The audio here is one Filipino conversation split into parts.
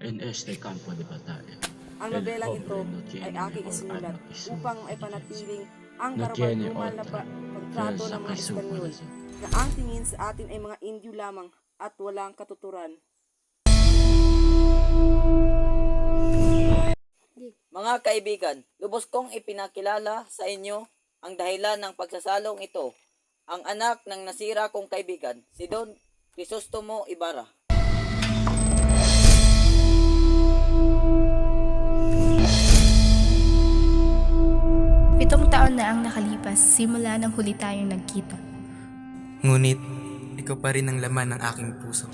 en este campo de batalla. Ang El nobelang pobre ito no ay tiene aking mejor isinulat arma que su upang maipanatiling ang No tiene karabaldumal na otra pagtrato fuerza ng mga que su Espanyol corazón. na ang tingin sa atin ay mga Indyo lamang at walang katuturan. Mga kaibigan, lubos kong ipinakilala sa inyo ang dahilan ng pagsasalong ito, ang anak ng nasira kong kaibigan, si Don Crisostomo Ibarra. Pitong taon na ang nakalipas simula nang huli tayong nagkita. Ngunit, ikaw pa rin ang laman ng aking puso.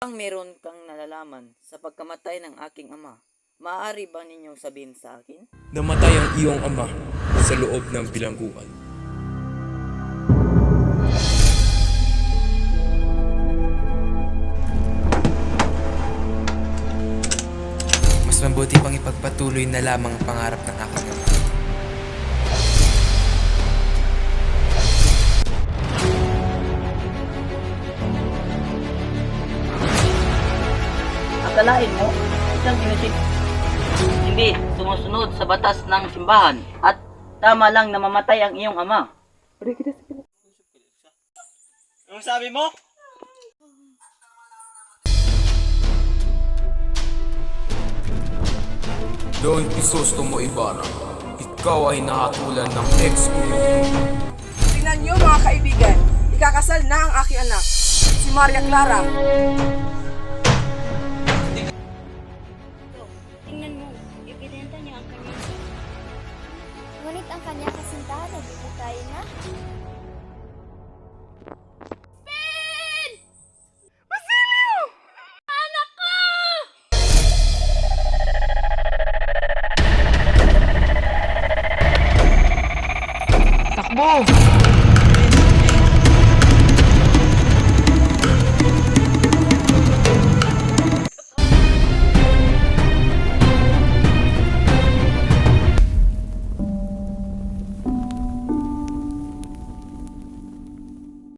Ang meron kang nalalaman sa pagkamatay ng aking ama, maaari ba ninyong sabihin sa akin? Namatay ang iyong ama sa loob ng bilangguan. Mas mabuti pang ipagpatuloy na lamang ang pangarap ng aking ama. Akalain mo, isang inusit hindi sumusunod sa batas ng simbahan at tama lang na mamatay ang iyong ama. Anong sabi mo? Don Crisostomo Ibarra, ikaw ay nahatulan ng ex-mo. Tingnan niyo mga kaibigan, ikakasal na ang aking anak, si Maria Clara. Tingnan mo, ibinenta niya ang kanyang sarili. Ngunit ang kanyang kasintahan ay bibutayin na. Takbo!